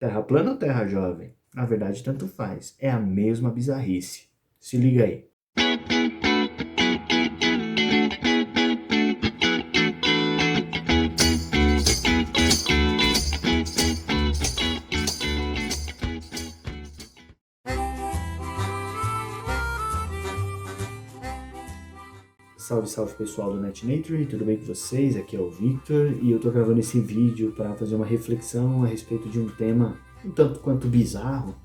Terra plana ou terra jovem? Na verdade, tanto faz. É a mesma bizarrice. Se liga aí. Salve, salve pessoal do NetNature, tudo bem com vocês? Aqui é o Victor e eu tô gravando esse vídeo para fazer uma reflexão a respeito de um tema um tanto quanto bizarro,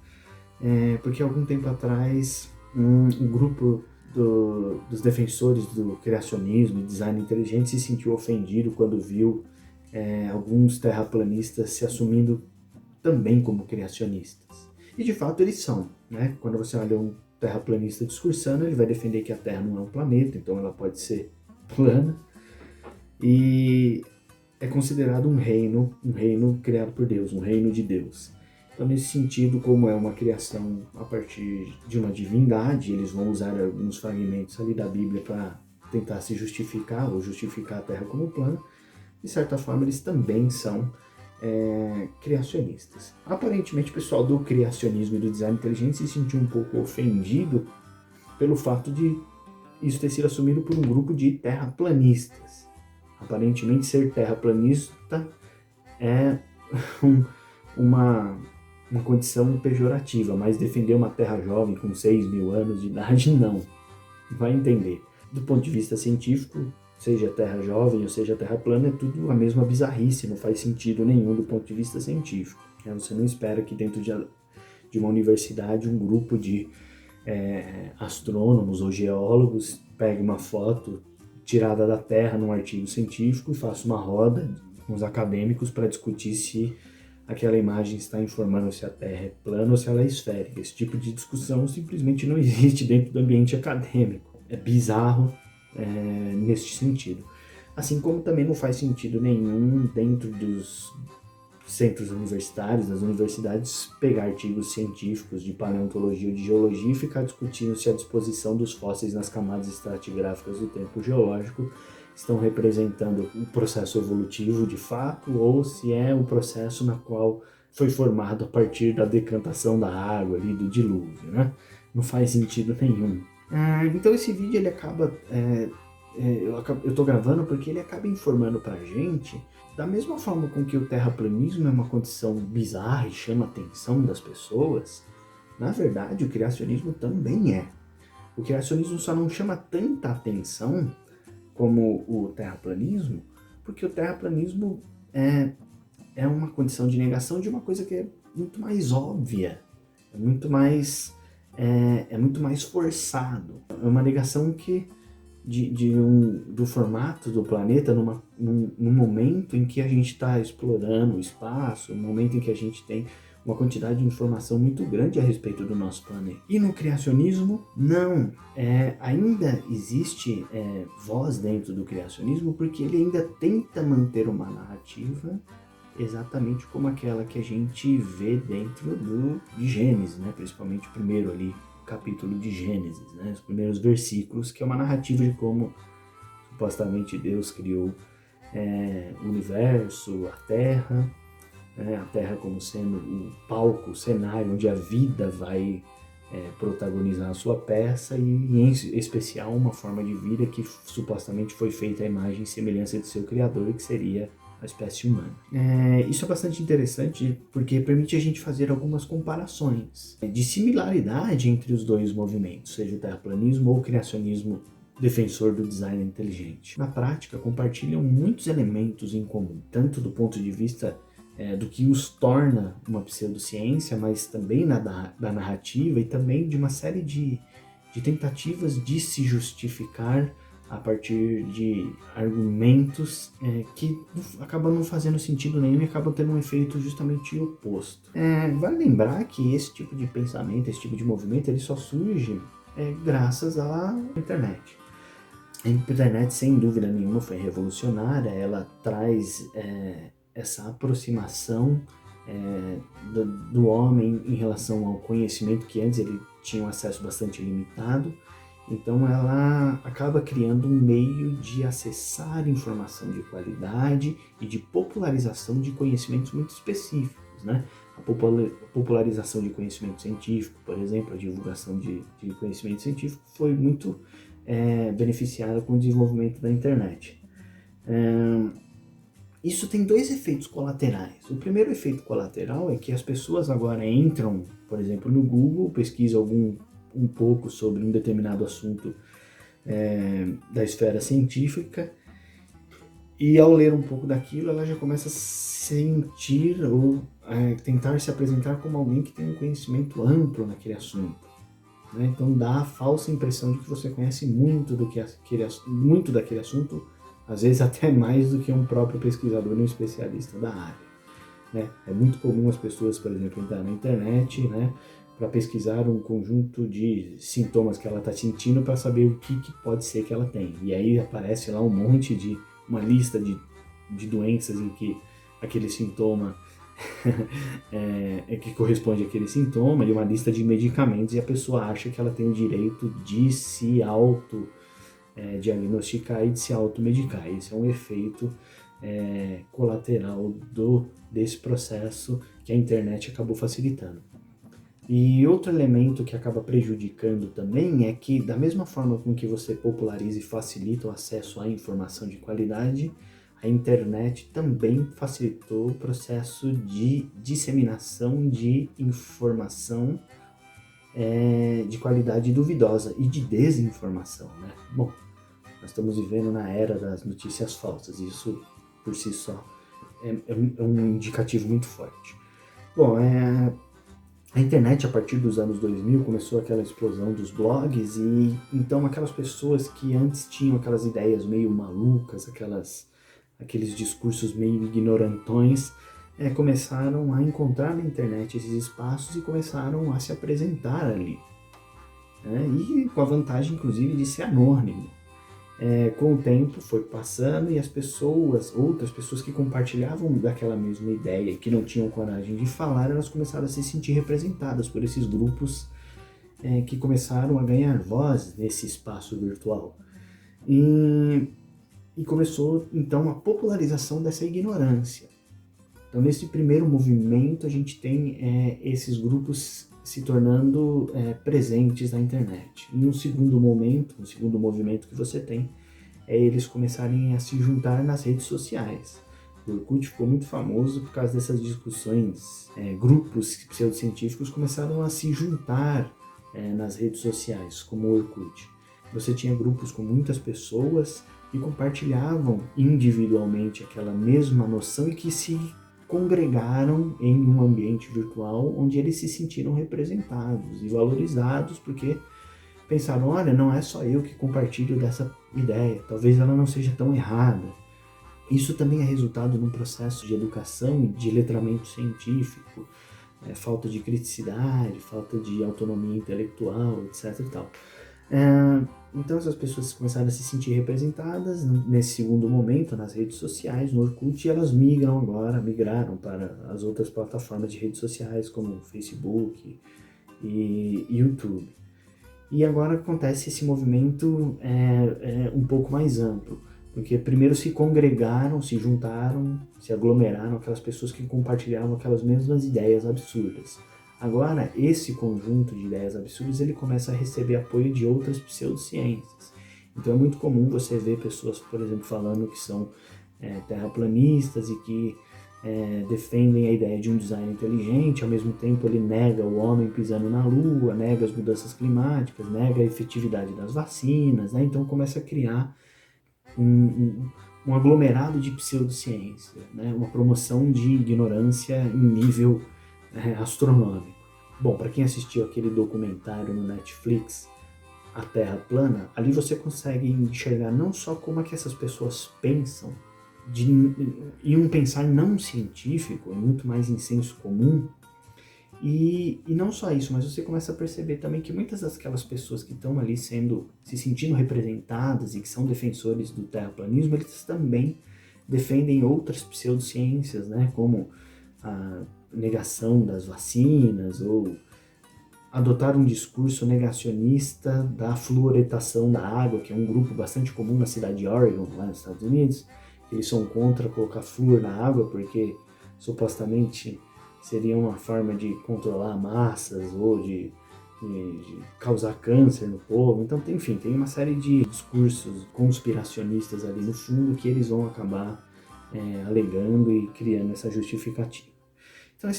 porque algum tempo atrás um grupo dos defensores do criacionismo e design inteligente se sentiu ofendido quando viu alguns terraplanistas se assumindo também como criacionistas. E de fato eles são, né? Quando você olha um terraplanista discursando, ele vai defender que a Terra não é um planeta, então ela pode ser plana, e é considerado um reino criado por Deus, um reino de Deus. Então, nesse sentido, como é uma criação a partir de uma divindade, eles vão usar alguns fragmentos ali da Bíblia para tentar se justificar ou justificar a Terra como plana. De certa forma, eles também são criacionistas. Aparentemente, o pessoal do criacionismo e do design inteligente se sentiu um pouco ofendido pelo fato de isso ter sido assumido por um grupo de terraplanistas. Aparentemente, ser terraplanista é uma condição pejorativa, mas defender uma terra jovem com 6.000 anos de idade, não. Vai entender. Do ponto de vista científico, seja terra jovem ou seja terra plana, é tudo a mesma bizarrice, não faz sentido nenhum do ponto de vista científico. Você não espera que dentro de uma universidade um grupo de astrônomos ou geólogos pegue uma foto tirada da Terra num artigo científico e faça uma roda com os acadêmicos para discutir se aquela imagem está informando se a Terra é plana ou se ela é esférica. Esse tipo de discussão simplesmente não existe dentro do ambiente acadêmico. É bizarro neste sentido. Assim como também não faz sentido nenhum dentro dos centros universitários, das universidades, pegar artigos científicos de paleontologia ou de geologia e ficar discutindo se a disposição dos fósseis nas camadas estratigráficas do tempo geológico estão representando um processo evolutivo de fato ou se é um processo na qual foi formado a partir da decantação da água ali, do dilúvio, né? Não faz sentido nenhum. Então esse vídeo ele acaba, eu tô gravando porque ele acaba informando pra gente, da mesma forma com que o terraplanismo é uma condição bizarra e chama a atenção das pessoas, na verdade o criacionismo também é. O criacionismo só não chama tanta atenção como o terraplanismo, porque o terraplanismo é uma condição de negação de uma coisa que é muito mais óbvia, é muito mais forçado. É uma negação que do formato do planeta num momento em que a gente está explorando o espaço, um momento em que a gente tem uma quantidade de informação muito grande a respeito do nosso planeta. E no criacionismo, não. Ainda existe voz dentro do criacionismo porque ele ainda tenta manter uma narrativa exatamente como aquela que a gente vê dentro de Gênesis, né? Principalmente o primeiro ali, capítulo de Gênesis, né? Os primeiros versículos, que é uma narrativa de como supostamente Deus criou o universo, a Terra como sendo o palco, o cenário onde a vida vai protagonizar a sua peça e em especial uma forma de vida que supostamente foi feita à imagem e semelhança de seu criador, que seria a espécie humana. Isso é bastante interessante porque permite a gente fazer algumas comparações de similaridade entre os dois movimentos, seja o terraplanismo ou o criacionismo defensor do design inteligente. Na prática, compartilham muitos elementos em comum, tanto do ponto de vista do que os torna uma pseudociência, mas também da narrativa e também de uma série de tentativas de se justificar a partir de argumentos que acabam não fazendo sentido nenhum e acabam tendo um efeito justamente oposto. Vale lembrar que esse tipo de pensamento, esse tipo de movimento, ele só surge graças à internet. A internet, sem dúvida nenhuma, foi revolucionária, ela traz essa aproximação do homem em relação ao conhecimento que antes ele tinha um acesso bastante limitado. Então ela acaba criando um meio de acessar informação de qualidade e de popularização de conhecimentos muito específicos, né? A popularização de conhecimento científico, por exemplo, a divulgação de conhecimento científico foi muito beneficiada com o desenvolvimento da internet. Isso tem dois efeitos colaterais. O primeiro efeito colateral é que as pessoas agora entram, por exemplo, no Google, pesquisam um pouco sobre um determinado assunto da esfera científica, e ao ler um pouco daquilo, ela já começa a sentir ou tentar se apresentar como alguém que tem um conhecimento amplo naquele assunto. Né? Então dá a falsa impressão de que você conhece muito daquele assunto, às vezes até mais do que um próprio pesquisador ou um especialista da área. Né? É muito comum as pessoas, por exemplo, entrar na internet, né, para pesquisar um conjunto de sintomas que ela está sentindo para saber o que pode ser que ela tem. E aí aparece lá uma lista de doenças em que aquele sintoma que corresponde àquele sintoma, e uma lista de medicamentos, e a pessoa acha que ela tem o direito de se diagnosticar e de se automedicar. Esse é um efeito colateral desse processo que a internet acabou facilitando. E outro elemento que acaba prejudicando também é que, da mesma forma com que você populariza e facilita o acesso à informação de qualidade, a internet também facilitou o processo de disseminação de informação de qualidade duvidosa e de desinformação, né? Bom, nós estamos vivendo na era das notícias falsas, e isso por si só é um indicativo muito forte. Bom, a internet, a partir dos anos 2000, começou aquela explosão dos blogs, e então aquelas pessoas que antes tinham aquelas ideias meio malucas, aqueles discursos meio ignorantões, começaram a encontrar na internet esses espaços e começaram a se apresentar ali. E com a vantagem, inclusive, de ser anônimo. Com o tempo foi passando, e outras pessoas que compartilhavam daquela mesma ideia e que não tinham coragem de falar, elas começaram a se sentir representadas por esses grupos que começaram a ganhar voz nesse espaço virtual. E começou então a popularização dessa ignorância. Então, nesse primeiro movimento, a gente tem esses grupos se tornando presentes na internet. E um segundo movimento que você tem é eles começarem a se juntar nas redes sociais. O Orkut ficou muito famoso por causa dessas discussões. Grupos pseudocientíficos começaram a se juntar nas redes sociais, como o Orkut. Você tinha grupos com muitas pessoas que compartilhavam individualmente aquela mesma noção e que se congregaram em um ambiente virtual onde eles se sentiram representados e valorizados, porque pensaram, olha, não é só eu que compartilho dessa ideia, talvez ela não seja tão errada. Isso também é resultado de um processo de educação e de letramento científico, falta de criticidade, falta de autonomia intelectual, etc. e tal. Então essas pessoas começaram a se sentir representadas nesse segundo momento nas redes sociais, no Orkut, e elas migraram para as outras plataformas de redes sociais como Facebook e YouTube. E agora acontece esse movimento um pouco mais amplo, porque primeiro se congregaram, se juntaram, se aglomeraram aquelas pessoas que compartilhavam aquelas mesmas ideias absurdas. Agora, esse conjunto de ideias absurdas, ele começa a receber apoio de outras pseudociências. Então é muito comum você ver pessoas, por exemplo, falando que são terraplanistas e que defendem a ideia de um design inteligente, ao mesmo tempo ele nega o homem pisando na lua, nega as mudanças climáticas, nega a efetividade das vacinas, né? Então começa a criar um aglomerado de pseudociência, né? Uma promoção de ignorância em nível astronômico. Bom, para quem assistiu aquele documentário no Netflix, A Terra Plana, ali você consegue enxergar não só como é que essas pessoas pensam, e um pensar não científico, é muito mais em senso comum, e não só isso, mas você começa a perceber também que muitas daquelas pessoas que estão ali se sentindo representadas e que são defensores do terraplanismo, eles também defendem outras pseudociências, né, como a negação das vacinas, ou adotar um discurso negacionista da fluoretação da água, que é um grupo bastante comum na cidade de Oregon, lá nos Estados Unidos. Eles são contra colocar flúor na água porque supostamente seria uma forma de controlar massas ou de causar câncer no povo. Então, enfim, tem uma série de discursos conspiracionistas ali no fundo que eles vão acabar alegando e criando essa justificativa. Então,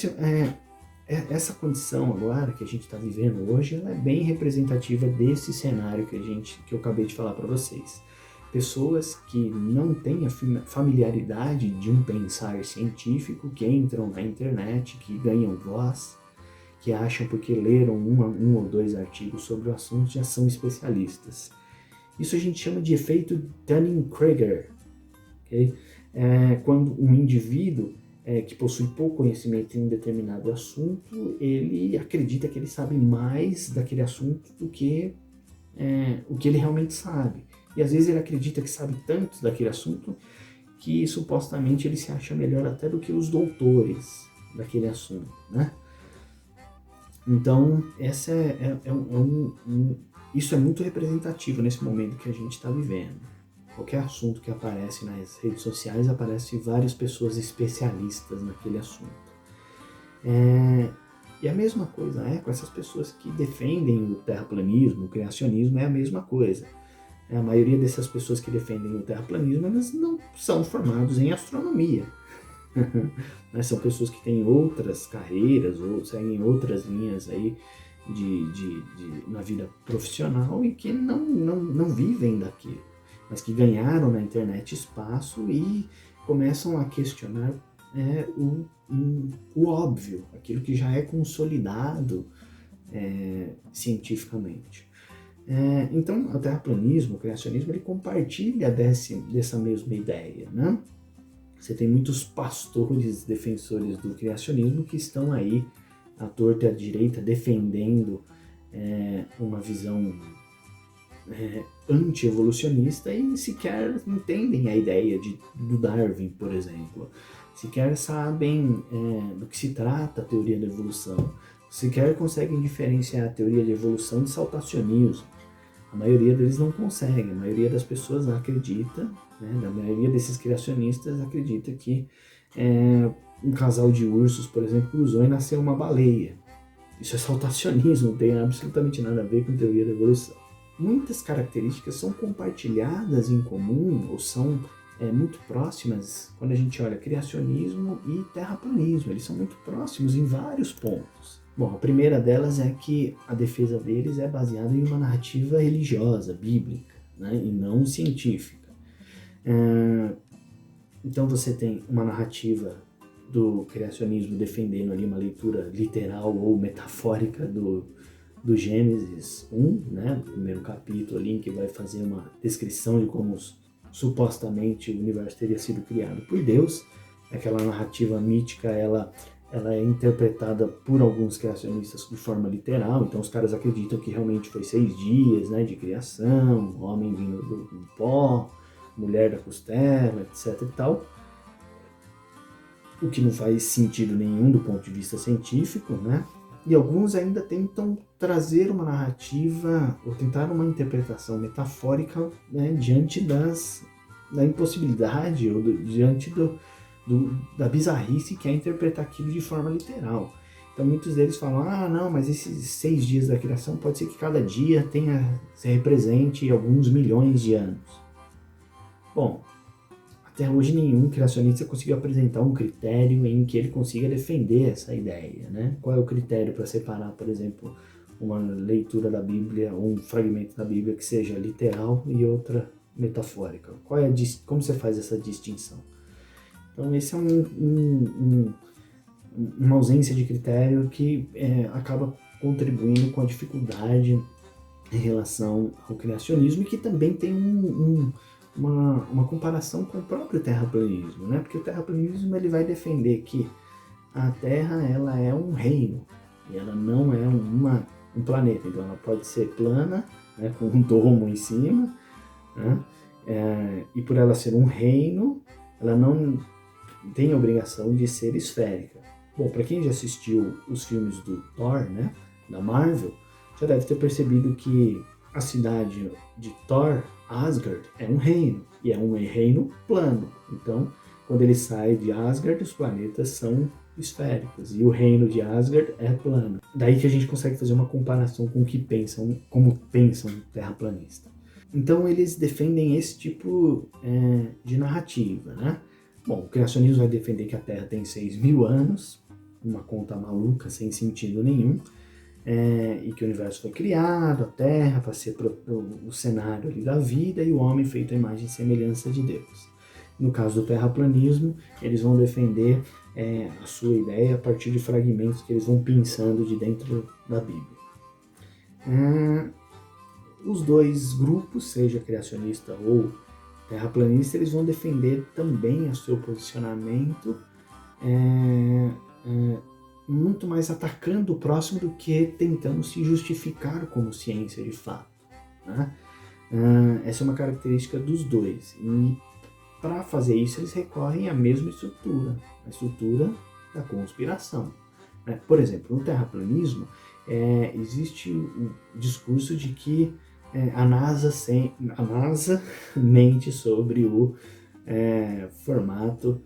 essa condição agora que a gente está vivendo hoje, ela é bem representativa desse cenário que eu acabei de falar para vocês. Pessoas que não têm a familiaridade de um pensar científico, que entram na internet, que ganham voz, que acham porque leram um ou dois artigos sobre o assunto já são especialistas. Isso a gente chama de efeito Dunning-Kruger, okay? Quando um indivíduo que possui pouco conhecimento em um determinado assunto, ele acredita que ele sabe mais daquele assunto do que o que ele realmente sabe. E às vezes ele acredita que sabe tanto daquele assunto que supostamente ele se acha melhor até do que os doutores daquele assunto, né? Então, isso é muito representativo nesse momento que a gente está vivendo. Qualquer assunto que aparece nas redes sociais, aparece várias pessoas especialistas naquele assunto. E a mesma coisa com essas pessoas que defendem o terraplanismo, o criacionismo, é a mesma coisa. A maioria dessas pessoas que defendem o terraplanismo, elas não são formadas em astronomia. São pessoas que têm outras carreiras ou seguem outras linhas aí na vida profissional e que não vivem daquilo, mas que ganharam na internet espaço e começam a questionar o óbvio, aquilo que já é consolidado cientificamente. Então, o terraplanismo, o criacionismo, ele compartilha dessa mesma ideia, né? Você tem muitos pastores defensores do criacionismo que estão aí à torta e à direita defendendo uma visão anti-evolucionista e sequer entendem a ideia do Darwin, por exemplo. Sequer sabem do que se trata a teoria da evolução. Sequer conseguem diferenciar a teoria de evolução de saltacionismo. A maioria deles não consegue. A maioria das pessoas acredita, a maioria desses criacionistas acredita que um casal de ursos, por exemplo, cruzou e nasceu uma baleia. Isso é saltacionismo, não tem absolutamente nada a ver com teoria da evolução. Muitas características são compartilhadas em comum ou são muito próximas quando a gente olha criacionismo e terraplanismo. Eles são muito próximos em vários pontos. Bom, a primeira delas é que a defesa deles é baseada em uma narrativa religiosa, bíblica, e não científica. Então você tem uma narrativa do criacionismo defendendo ali uma leitura literal ou metafórica do Gênesis 1, o primeiro capítulo ali, em que vai fazer uma descrição de como supostamente o universo teria sido criado por Deus. Aquela narrativa mítica, ela é interpretada por alguns criacionistas de forma literal, então os caras acreditam que realmente foi 6 dias de criação, homem vindo do pó, mulher da costela, etc e tal, o que não faz sentido nenhum do ponto de vista científico, E alguns ainda tentam trazer uma narrativa, ou tentar uma interpretação metafórica, diante da impossibilidade, ou diante da bizarrice que é interpretar aquilo de forma literal. Então muitos deles falam, não, mas esses 6 dias da criação pode ser que cada dia se represente alguns milhões de anos. Bom, até hoje nenhum criacionista conseguiu apresentar um critério em que ele consiga defender essa ideia, Qual é o critério para separar, por exemplo, uma leitura da Bíblia, ou um fragmento da Bíblia que seja literal e outra metafórica? Como você faz essa distinção? Então esse é uma ausência de critério que acaba contribuindo com a dificuldade em relação ao criacionismo e que também tem uma comparação com o próprio terraplanismo, Porque o terraplanismo ele vai defender que a Terra ela é um reino e ela não é um planeta. Então ela pode ser plana, com um domo em cima, e por ela ser um reino, ela não tem a obrigação de ser esférica. Bom, para quem já assistiu os filmes do Thor, da Marvel, já deve ter percebido que a cidade de Thor, Asgard, é um reino, e é um reino plano. Então, quando ele sai de Asgard, os planetas são esféricas e o reino de Asgard é plano. Daí que a gente consegue fazer uma comparação com o que pensam, como pensam terraplanistas. Então eles defendem esse tipo de narrativa, né? Bom, o criacionismo vai defender que a Terra tem 6.000 anos, uma conta maluca, sem sentido nenhum, e que o universo foi criado, a Terra, para ser o cenário ali da vida, e o homem feito à imagem e semelhança de Deus. No caso do terraplanismo, eles vão defender a sua ideia a partir de fragmentos que eles vão pensando de dentro da Bíblia. Os dois grupos, seja criacionista ou terraplanista, eles vão defender também o seu posicionamento muito mais atacando o próximo do que tentando se justificar como ciência de fato, né? Essa é uma característica dos dois. E para fazer isso, eles recorrem à mesma estrutura, a estrutura da conspiração. Por exemplo, no terraplanismo, existe um discurso de que a NASA mente sobre o formato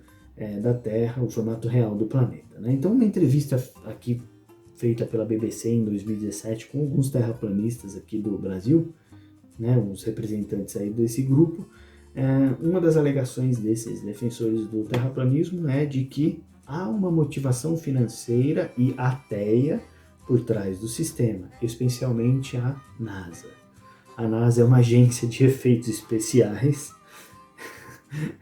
da Terra, o formato real do planeta, né? Então, uma entrevista aqui feita pela BBC em 2017 com alguns terraplanistas aqui do Brasil, né, os representantes aí desse grupo, uma das alegações desses defensores do terraplanismo é de que há uma motivação financeira e ateia por trás do sistema, especialmente a NASA. A NASA é uma agência de efeitos especiais.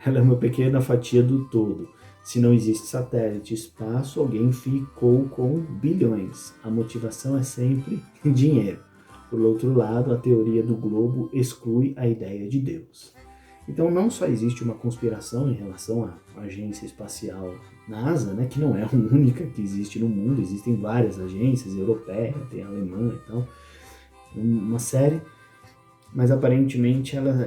Ela é uma pequena fatia do todo. Se não existe satélite, espaço, alguém ficou com bilhões. A motivação é sempre dinheiro. Por outro lado, a teoria do globo exclui a ideia de Deus. Então não só existe uma conspiração em relação à agência espacial NASA, né, que não é a única que existe no mundo, existem várias agências, europeia, tem a alemã e tal, uma série, mas aparentemente ela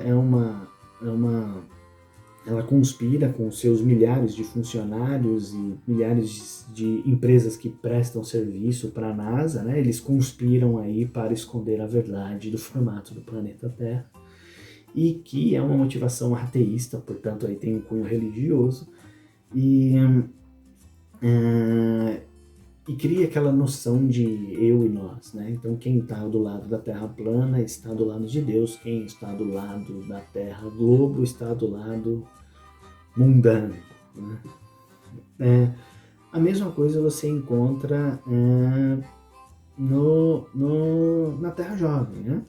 ela conspira com seus milhares de funcionários e milhares de empresas que prestam serviço para a NASA, né? Eles conspiram aí para esconder a verdade do formato do planeta Terra, e que é uma motivação ateísta, portanto aí tem um cunho religioso, e cria aquela noção de eu e nós, né? Então quem está do lado da Terra plana está do lado de Deus, quem está do lado da Terra globo está do lado mundano, né? A mesma coisa você encontra na Terra Jovem, né?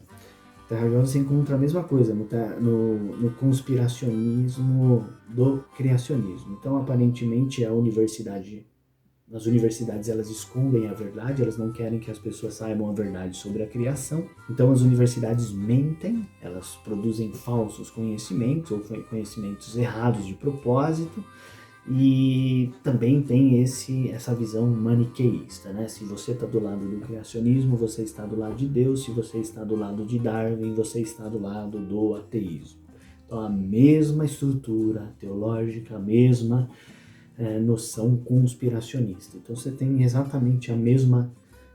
Na Terra Jovem você encontra a mesma coisa no conspiracionismo do criacionismo. Então aparentemente as universidades elas escondem a verdade, elas não querem que as pessoas saibam a verdade sobre a criação. Então as universidades mentem, elas produzem falsos conhecimentos ou conhecimentos errados de propósito, e também tem essa visão maniqueísta, né? Se você está do lado do criacionismo, você está do lado de Deus. Se você está do lado de Darwin, você está do lado do ateísmo. Então a mesma estrutura teológica, a mesma noção conspiracionista. Então você tem exatamente a mesma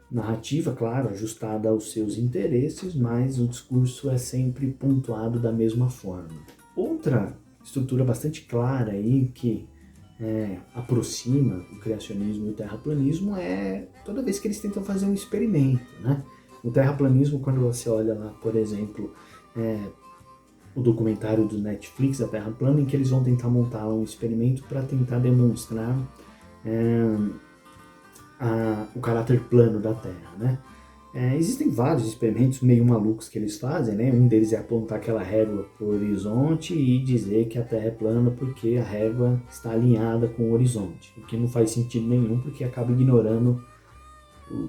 narrativa, claro, ajustada aos seus interesses, mas o discurso é sempre pontuado da mesma forma. Outra estrutura bastante clara aí que aproxima o criacionismo e o terraplanismo é toda vez que eles tentam fazer um experimento, né? O terraplanismo, quando você olha lá, por exemplo, o documentário do Netflix, A Terra Plana, em que eles vão tentar montar um experimento para tentar demonstrar o caráter plano da Terra, né? Existem vários experimentos meio malucos que eles fazem, né? Um deles é apontar aquela régua para o horizonte e dizer que a Terra é plana porque a régua está alinhada com o horizonte, o que não faz sentido nenhum, porque acaba ignorando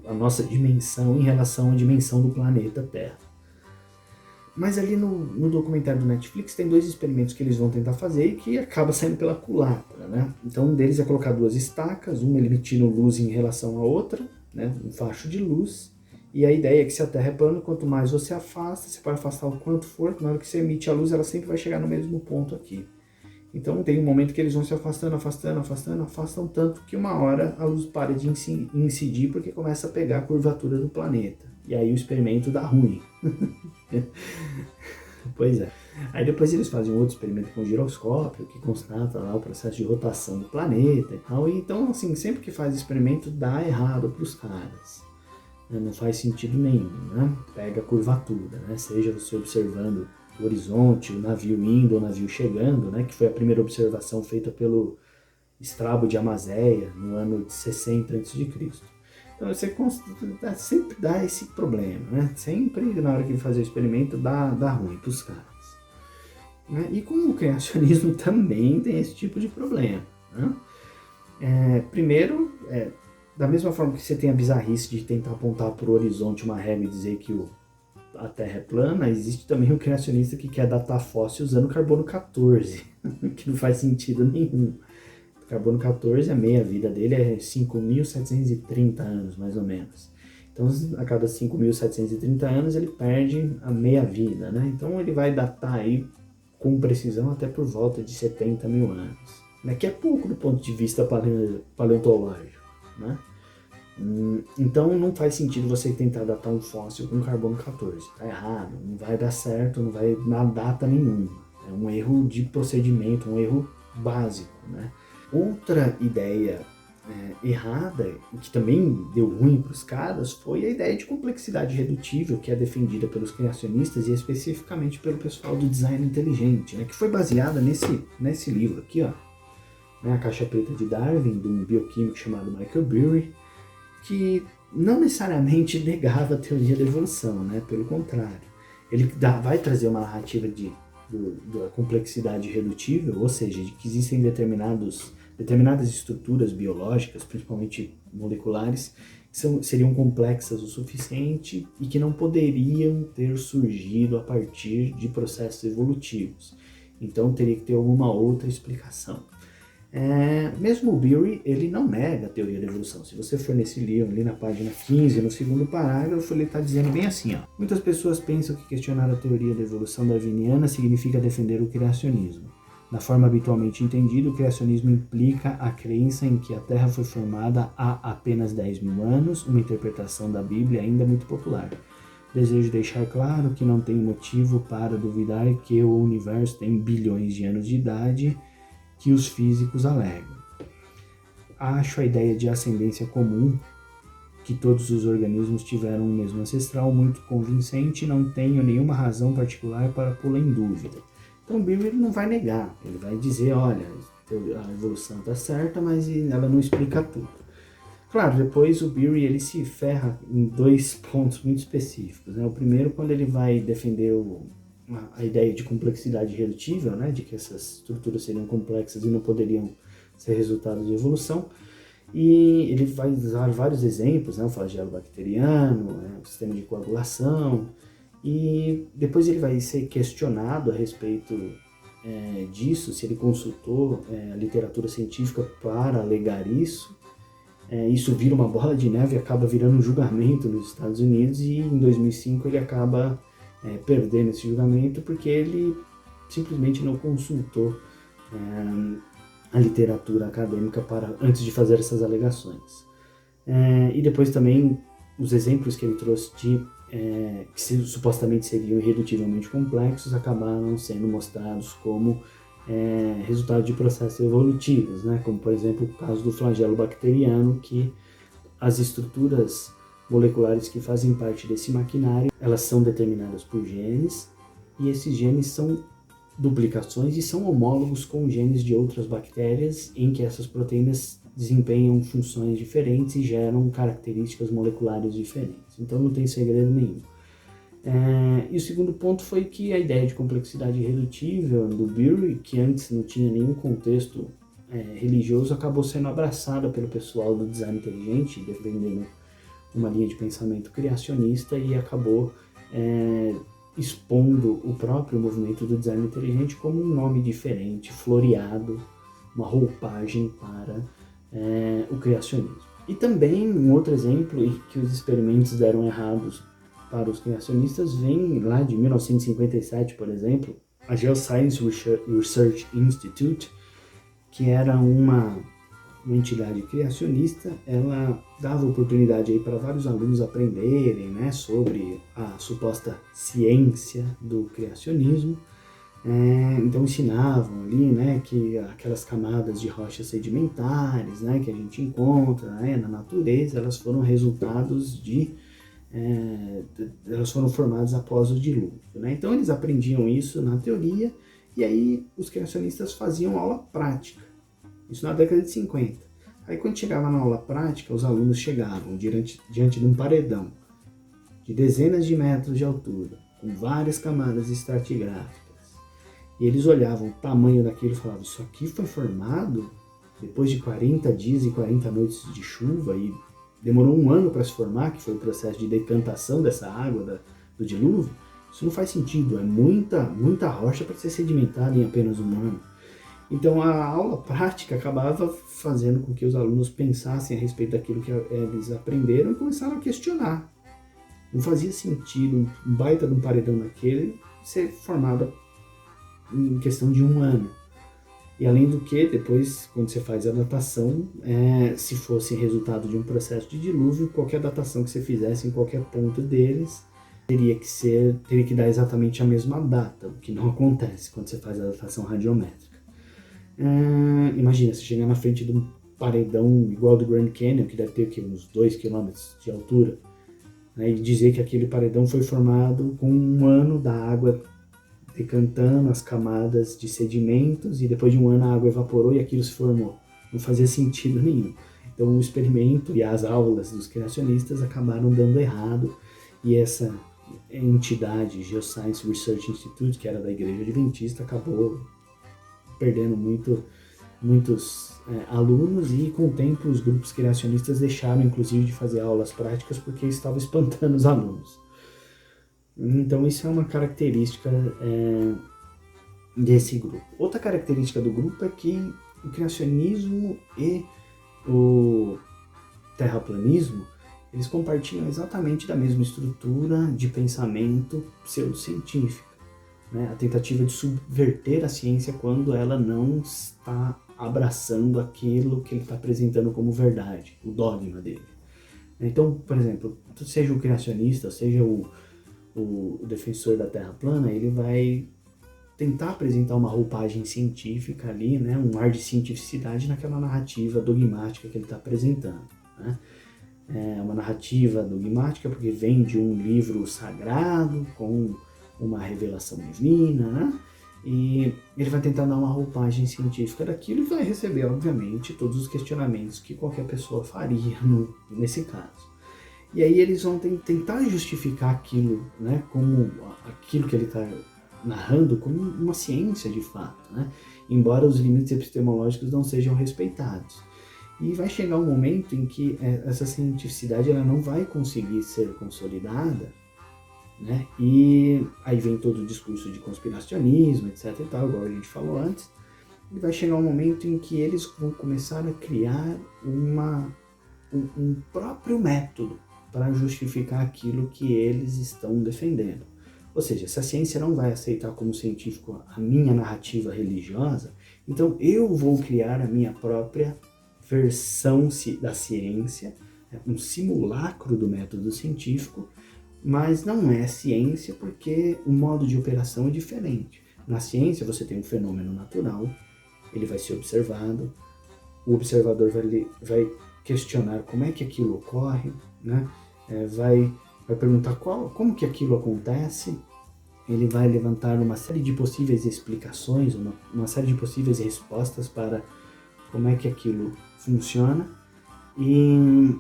a nossa dimensão em relação à dimensão do planeta Terra. Mas ali no documentário do Netflix tem dois experimentos que eles vão tentar fazer e que acaba saindo pela culatra, né? Então um deles é colocar duas estacas, uma emitindo luz em relação à outra, né? Um facho de luz. E a ideia é que se a Terra é plana, quanto mais você afasta, você pode afastar o quanto for, na hora que você emite a luz, ela sempre vai chegar no mesmo ponto aqui. Então tem um momento que eles vão se afastam tanto que uma hora a luz para de incidir porque começa a pegar a curvatura do planeta. E aí o experimento dá ruim. Pois é. Aí depois eles fazem um outro experimento com giroscópio, que constata lá o processo de rotação do planeta e tal. E então, assim, sempre que faz experimento, dá errado para os caras. Né? Não faz sentido nenhum, né? Pega a curvatura, né? Seja você observando o horizonte, o navio indo, o navio chegando, né? Que foi a primeira observação feita pelo Estrabo de Amazeia, no ano de 60 a.C. Então você sempre dá esse problema, né? Sempre na hora que ele fazer o experimento dá ruim para os caras. Né? E com o criacionismo também tem esse tipo de problema. Né? Primeiro, da mesma forma que você tem a bizarrice de tentar apontar para o horizonte uma régua e dizer que a Terra é plana, existe também um criacionista que quer datar fóssil usando carbono 14, que não faz sentido nenhum. Carbono 14, a meia-vida dele é 5.730 anos, mais ou menos. Então, a cada 5.730 anos, ele perde a meia-vida, né? Então, ele vai datar aí com precisão até por volta de 70 mil anos. Que é pouco do ponto de vista paleontológico, né? Então, não faz sentido você tentar datar um fóssil com carbono 14. Tá errado, não vai dar certo, não vai dar data nenhuma. É um erro de procedimento, um erro básico, né? Outra ideia errada, e que também deu ruim para os caras, foi a ideia de complexidade redutível, que é defendida pelos criacionistas e especificamente pelo pessoal do design inteligente, né, que foi baseada nesse livro aqui, ó, né, A Caixa Preta de Darwin, de um bioquímico chamado Michael Burry, que não necessariamente negava a teoria da evolução, né, pelo contrário. Ele vai trazer uma narrativa da complexidade redutível, ou seja, de que existem determinadas estruturas biológicas, principalmente moleculares, que seriam complexas o suficiente e que não poderiam ter surgido a partir de processos evolutivos. Então teria que ter alguma outra explicação. Mesmo o Bury, ele não nega a teoria da evolução. Se você for nesse livro, ali na página 15, no segundo parágrafo, ele está dizendo bem assim, ó. Muitas pessoas pensam que questionar a teoria da evolução darwiniana significa defender o criacionismo. Na forma habitualmente entendida, o criacionismo implica a crença em que a Terra foi formada há apenas 10 mil anos, uma interpretação da Bíblia ainda muito popular. Desejo deixar claro que não tenho motivo para duvidar que o universo tem bilhões de anos de idade, que os físicos alegam. Acho a ideia de ascendência comum, que todos os organismos tiveram o mesmo ancestral, muito convincente e não tenho nenhuma razão particular para pô-la em dúvida. Então o Bury não vai negar, ele vai dizer, olha, a evolução está certa, mas ela não explica tudo. Claro, depois o Bury ele se ferra em dois pontos muito específicos. Né? O primeiro, quando ele vai defender a ideia de complexidade redutível, né? De que essas estruturas seriam complexas e não poderiam ser resultado de evolução. E ele vai usar vários exemplos, né? O flagelo bacteriano, o sistema de coagulação. E depois ele vai ser questionado a respeito disso, se ele consultou a literatura científica para alegar isso. Isso vira uma bola de neve e acaba virando um julgamento nos Estados Unidos, e em 2005 ele acaba perdendo esse julgamento porque ele simplesmente não consultou a literatura acadêmica antes de fazer essas alegações. E depois também os exemplos que ele trouxe que supostamente seriam irredutivelmente complexos acabaram sendo mostrados como resultado de processos evolutivos, né? Como por exemplo o caso do flagelo bacteriano, que as estruturas moleculares que fazem parte desse maquinário, elas são determinadas por genes, e esses genes são duplicações e são homólogos com genes de outras bactérias, em que essas proteínas desempenham funções diferentes e geram características moleculares diferentes. Então não tem segredo nenhum. E o segundo ponto foi que a ideia de complexidade irredutível do Bury, que antes não tinha nenhum contexto religioso, acabou sendo abraçada pelo pessoal do design inteligente, defendendo uma linha de pensamento criacionista, e acabou expondo o próprio movimento do design inteligente como um nome diferente, floreado, uma roupagem para o criacionismo. E também um outro exemplo em que os experimentos deram errados para os criacionistas vem lá de 1957, por exemplo, a Geoscience Research Institute, que era uma entidade criacionista. Ela dava oportunidade aí para vários alunos aprenderem, né, sobre a suposta ciência do criacionismo, Então ensinavam ali, né, que aquelas camadas de rochas sedimentares, né, que a gente encontra, né, na natureza, elas foram resultados elas foram formadas após o dilúvio, né? Então eles aprendiam isso na teoria e aí os criacionistas faziam aula prática, isso na década de 50. Aí quando chegava na aula prática, os alunos chegavam diante de um paredão de dezenas de metros de altura, com várias camadas estratigráficas. E eles olhavam o tamanho daquilo e falavam, isso aqui foi formado depois de 40 dias e 40 noites de chuva e demorou um ano para se formar, que foi o processo de decantação dessa água do dilúvio. Isso não faz sentido, é muita rocha para ser sedimentada em apenas um ano. Então a aula prática acabava fazendo com que os alunos pensassem a respeito daquilo que eles aprenderam e começaram a questionar. Não fazia sentido um baita de um paredão daquele ser formado em questão de um ano. E além do que, depois, quando você faz a datação, se fosse resultado de um processo de dilúvio, qualquer datação que você fizesse em qualquer ponto deles teria que dar exatamente a mesma data, o que não acontece quando você faz a datação radiométrica. Imagina, você chegar na frente de um paredão igual do Grand Canyon, que deve ter o quê? Uns 2 km de altura, né, e dizer que aquele paredão foi formado com um ano da água decantando as camadas de sedimentos e depois de um ano a água evaporou e aquilo se formou. Não fazia sentido nenhum. Então o experimento e as aulas dos criacionistas acabaram dando errado e essa entidade, Geoscience Research Institute, que era da Igreja Adventista, acabou perdendo muitos alunos e com o tempo os grupos criacionistas deixaram inclusive de fazer aulas práticas porque estava espantando os alunos. Então isso é uma característica desse grupo. Outra característica do grupo é que o criacionismo e o terraplanismo, eles compartilham exatamente da mesma estrutura de pensamento pseudocientífica, né? A tentativa de subverter a ciência quando ela não está abraçando aquilo que ele está apresentando como verdade, o dogma dele. Então, por exemplo, seja o criacionista, seja o defensor da Terra plana, ele vai tentar apresentar uma roupagem científica ali, né, um ar de cientificidade naquela narrativa dogmática que ele está apresentando, né? É uma narrativa dogmática porque vem de um livro sagrado com uma revelação divina, né? E ele vai tentar dar uma roupagem científica daquilo e vai receber, obviamente, todos os questionamentos que qualquer pessoa faria nesse caso. E aí eles vão tentar justificar aquilo, né, como aquilo que ele está narrando como uma ciência de fato, né, embora os limites epistemológicos não sejam respeitados. E vai chegar um momento em que essa cientificidade ela não vai conseguir ser consolidada, né, e aí vem todo o discurso de conspiracionismo, etc e tal, igual a gente falou antes, e vai chegar um momento em que eles vão começar a criar um próprio método para justificar aquilo que eles estão defendendo. Ou seja, se a ciência não vai aceitar como científico a minha narrativa religiosa, então eu vou criar a minha própria versão da ciência, um simulacro do método científico, mas não é ciência porque o modo de operação é diferente. Na ciência você tem um fenômeno natural, ele vai ser observado, o observador vai questionar como é que aquilo ocorre, né? Vai perguntar como que aquilo acontece, ele vai levantar uma série de possíveis explicações, uma série de possíveis respostas para como é que aquilo funciona e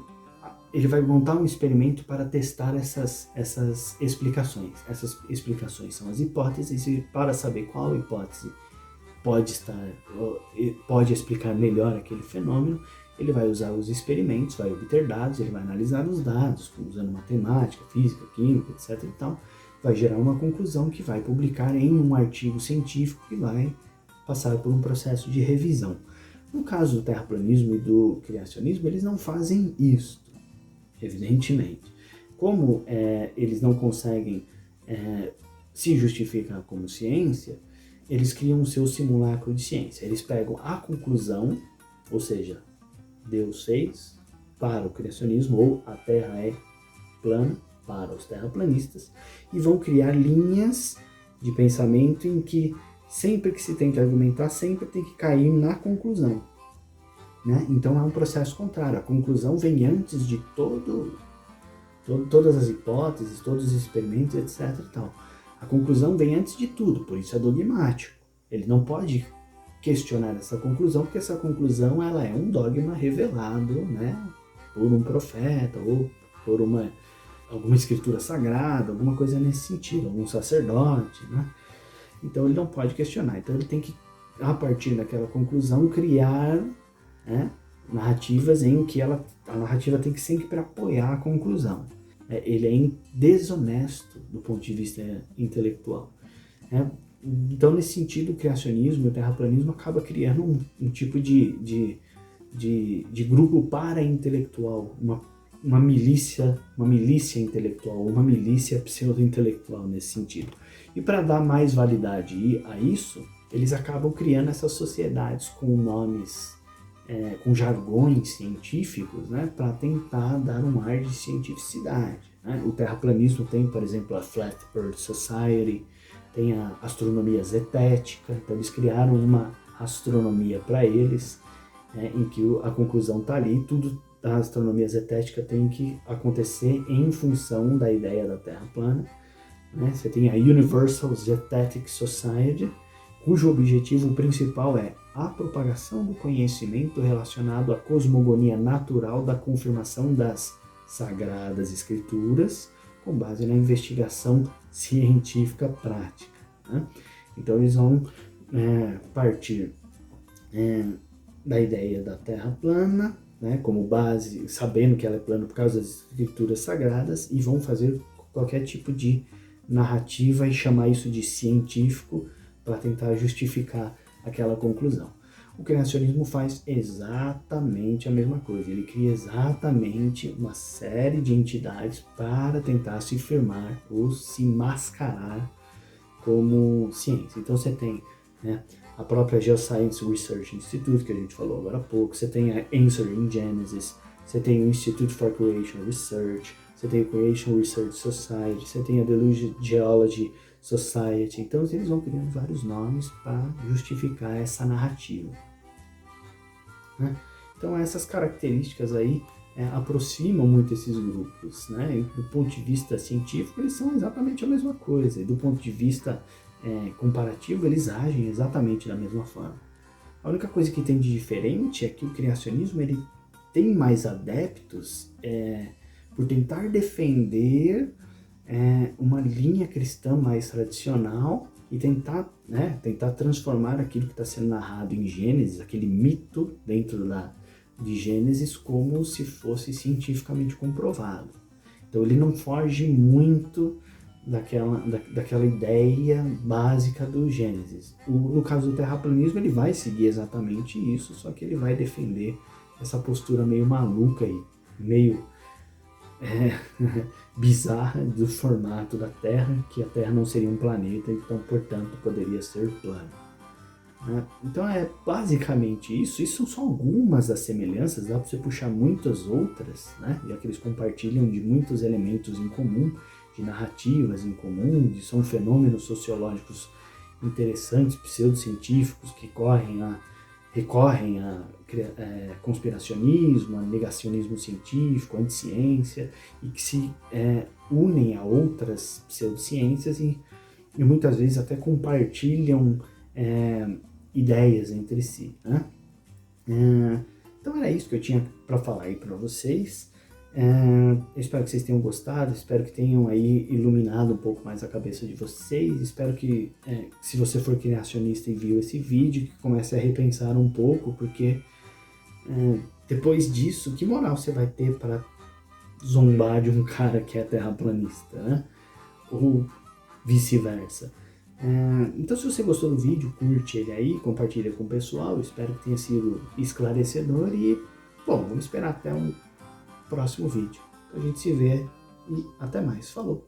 ele vai montar um experimento para testar essas explicações. Essas explicações são as hipóteses e para saber qual hipótese pode explicar melhor aquele fenômeno, ele vai usar os experimentos, vai obter dados, ele vai analisar os dados, usando matemática, física, química, etc. e tal, vai gerar uma conclusão que vai publicar em um artigo científico que vai passar por um processo de revisão. No caso do terraplanismo e do criacionismo, eles não fazem isso, evidentemente. Como eles não conseguem se justificar como ciência, eles criam o seu simulacro de ciência. Eles pegam a conclusão, ou seja, Deus fez para o criacionismo, ou a Terra é plana para os terraplanistas, e vão criar linhas de pensamento em que sempre que se tenta argumentar, sempre tem que cair na conclusão, né? Então é um processo contrário. A conclusão vem antes de todas as hipóteses, todos os experimentos, etc. E tal. A conclusão vem antes de tudo, por isso é dogmático. Ele não pode questionar essa conclusão, porque essa conclusão ela é um dogma revelado, né, por um profeta ou por alguma escritura sagrada, alguma coisa nesse sentido, algum sacerdote, né? Então ele não pode questionar. Então ele tem que, a partir daquela conclusão, criar, né, narrativas em que a narrativa tem que sempre apoiar a conclusão. Ele é desonesto do ponto de vista intelectual. Então, nesse sentido, o criacionismo e o terraplanismo acaba criando um tipo de grupo para-intelectual, uma milícia intelectual, uma milícia pseudo-intelectual nesse sentido. E para dar mais validade a isso, eles acabam criando essas sociedades com nomes, com jargões científicos, né, para tentar dar um ar de cientificidade, né? O terraplanismo tem, por exemplo, a Flat Earth Society, tem a astronomia zetética. Então eles criaram uma astronomia para eles, em que a conclusão está ali, tudo da astronomia zetética tem que acontecer em função da ideia da Terra plana, né? Você tem a Universal Zetetic Society, cujo objetivo principal é a propagação do conhecimento relacionado à cosmogonia natural da confirmação das Sagradas Escrituras, com base na investigação científica prática, né? Então eles vão partir da ideia da Terra plana, né, como base, sabendo que ela é plana por causa das escrituras sagradas, e vão fazer qualquer tipo de narrativa e chamar isso de científico para tentar justificar aquela conclusão. O criacionismo faz exatamente a mesma coisa. Ele cria exatamente uma série de entidades para tentar se firmar ou se mascarar como ciência. Então você tem, né, a própria Geoscience Research Institute, que a gente falou agora há pouco, você tem a Answering Genesis, você tem o Institute for Creation Research, você tem o Creation Research Society, você tem a Delusion Geology Society. Então eles vão criando vários nomes para justificar essa narrativa, né? Então essas características aí aproximam muito esses grupos, né? E do ponto de vista científico eles são exatamente a mesma coisa, e do ponto de vista comparativo eles agem exatamente da mesma forma. A única coisa que tem de diferente é que o criacionismo ele tem mais adeptos por tentar defender uma linha cristã mais tradicional e tentar transformar aquilo que está sendo narrado em Gênesis, aquele mito dentro de Gênesis, como se fosse cientificamente comprovado. Então ele não foge muito daquela ideia básica do Gênesis. No caso do terraplanismo ele vai seguir exatamente isso, só que ele vai defender essa postura meio maluca e meio bizarra do formato da Terra, que a Terra não seria um planeta, então portanto poderia ser plana, né? Então é basicamente isso. Isso são só algumas das semelhanças, dá para você puxar muitas outras, né? Já que eles compartilham de muitos elementos em comum, de narrativas em comum, são fenômenos sociológicos interessantes, pseudocientíficos, que recorrem a conspiracionismo, a negacionismo científico, anticiência, e que se unem a outras pseudociências e muitas vezes até compartilham ideias entre si, né? Então era isso que eu tinha para falar aí para vocês. Eu espero que vocês tenham gostado, espero que tenham aí iluminado um pouco mais a cabeça de vocês. Espero que, se você for criacionista e viu esse vídeo, que comece a repensar um pouco, porque depois disso, que moral você vai ter para zombar de um cara que é terraplanista, né? Ou vice-versa. Então, se você gostou do vídeo, curte ele aí, compartilha com o pessoal. Espero que tenha sido esclarecedor e, bom, vamos esperar até um próximo vídeo. A gente se vê e até mais. Falou!